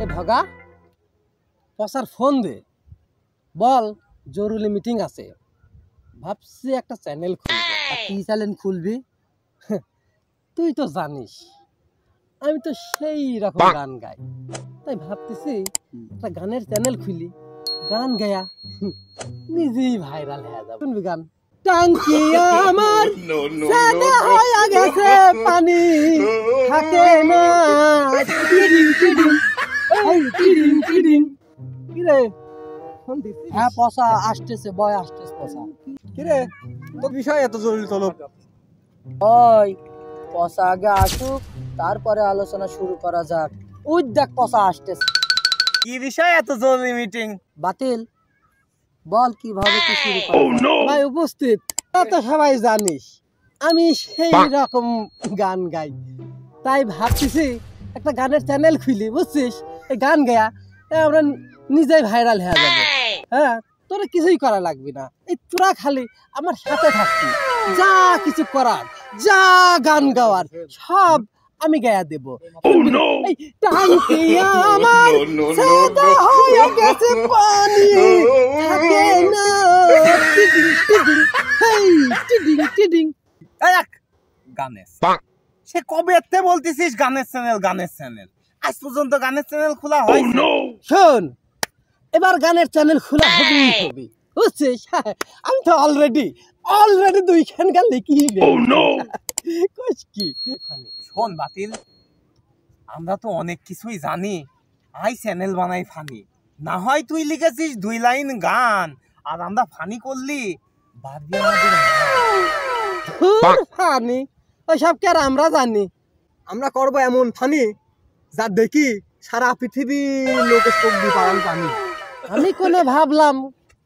এ ভগা পসার ফোন দে, বল জরুরি মিটিং আছে। ভাবছি একটা চ্যানেল খুলবি। কি চ্যানেল খুলবি? তুই তো জানিস আমি তো সেই রকম গান গাই, তাই ভাবতেছি একটা গানের চ্যানেল খুলি, গান গায়া নিজেই ভাইরাল হয়ে যাবে। শুনবি গান? টাঙ্কি আমার সাদা হয়ে গেছে, পানি থাকে না, টিডিং টিডিং এই টিডিং টিডিং। কি রে ফোন দিছিস? হ্যাঁ পসা আসতেছে, বয় আসতেছে পসা। কি রে তোর বিষয় এত জরুরি তলব? ওই পসা আগে আসুক, তারপরে আলোচনা শুরু করা যাক। ওই দেখ পসা আসতেছে। কি বিষয় এত জরুরি মিটিং? বাতিল, বল কিভাবে কি শুরু করা যায়? ভাই উপস্থিত, তা তো সবাই জানিস আমি সেই রকম গান গাই, তাই ভাবতেছি একটা গানের চ্যানেল খুলি, বুঝছিস? এই গান গায়া আমরা নিজেই ভাইরাল হয়ে যাবে। হ্যাঁ, তোরা কিছুই করা লাগবে না, এই তোরা খালি আমার সাথে থাকবি, যা কিছু করার, যা গান গাওয়ার সব আমি গায়া দেব। এই টাঙ্কি আমার সাদা হয়ে গেছে, পানি থাকে না, টিডিং টিডিং হেই টিডিং টিডিং। এক গানের সে কবে এতে বলতেছিস গানের চ্যানেল গানের চ্যানেল, আজ পর্যন্ত গানের চ্যানেল খোলা হয়নি। শোন, এবার গানের চ্যানেল খোলা হবেই হবে, বুঝছিস? আমি তো অলরেডি 2 গান লিখি। কি শোন বাতিল, আমরা তো অনেক কিছুই জানি, আই চ্যানেল বানাই ফানি। না হয় তুই লিখেছিস 2 লাইন গান আর আমরা ফানি করলি, বাদ দিয়ে আমাদের ফানি ওইসব কি আর আমরা জানি? আমরা করবো এমন ফানি যা দেখি সারা পৃথিবীর লোকের চোখ দিয়ে পালন পানি। আমি কোনে ভাবলাম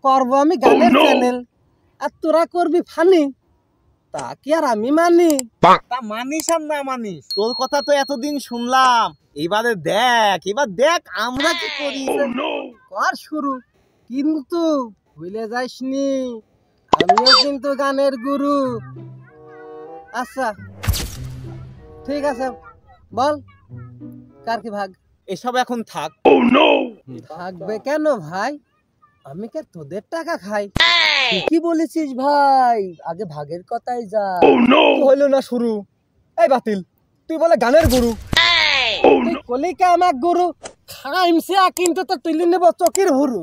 করবো আমি গানের চ্যানেল, আর তোরা করবি ফানি, তা কি আর আমি মানি? তা মানিস আর না মানিস, তোর কথা তো এতদিন শুনলাম, এবার দেখ আমরা কি করি। কর শুরু, কিন্তু ভুলে যাসনি আমিও কিন্তু গানের গুরু। আচ্ছা ঠিক আছে, বল কার কি ভাগ? এসব এখন থাক। থাকবে কেন ভাই? আমি কে তোদের টাকা খাই? কি বলেছিস ভাই, আগে ভাগের কথাই যা। হইলো না শুরু? এই বাতিল, তুই বলে গানের গুরু, তুই কলিকা আমার গুরু খাইমছে, কিন্তু তো তুলি নেব চকির হুরু।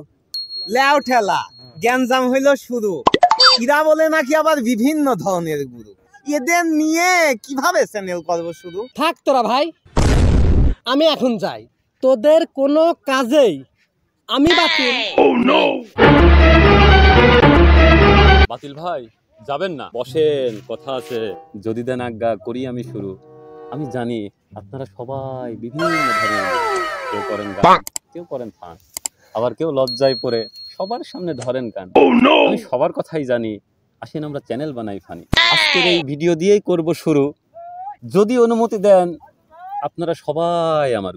লেও ঠেলা জ্ঞানজাম হইল শুরু। ইরা বলে নাকি আবার বিভিন্ন ধরনের গুরু, এদের নিয়ে কিভাবে চ্যানেল করবো শুরু? থাক তোরা ভাই, আমি এখন যাই, তোদের কোনো কাজেই আমি বাতিল। বাতিল ভাই যাবেন না, বসেন, কথা আছে। যদি দেন আজ্ঞা করি আমি শুরু। আমি জানি আপনারা সবাই বিভিন্ন ধরনের, কেউ করেন গান, কেউ করেন ফান, আবার কেউ লজ্জায় পড়ে সবার সামনে ধরেন গান। আমি সবার কথাই জানি, আসেন আমরা চ্যানেল বানাই ফানি। আজকের এই ভিডিও দিয়েই করব শুরু, যদি অনুমতি দেন আপনারা সবাই আমার।